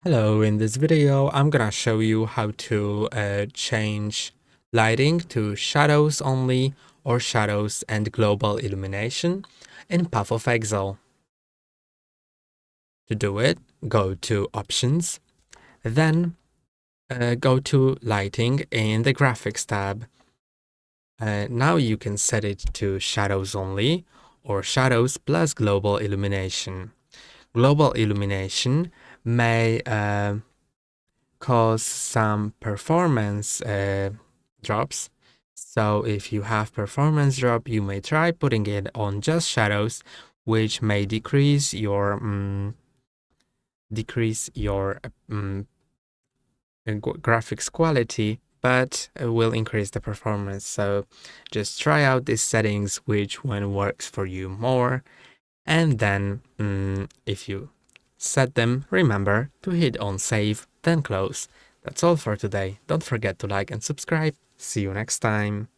Hello, in this video I'm gonna show you how to change lighting to shadows only or shadows and global illumination in Path of Exile. To do it, go to Options, then go to Lighting in the Graphics tab. Now you can set it to shadows only or shadows plus global illumination. Global illumination may cause some performance drops. So if you have performance drop, you may try putting it on just shadows, which may decrease your graphics quality, but will increase the performance. So just try out these settings, which one works for you more. And then if you set them, remember to hit on save, then close. That's all for today. Don't forget to like and subscribe. See you next time.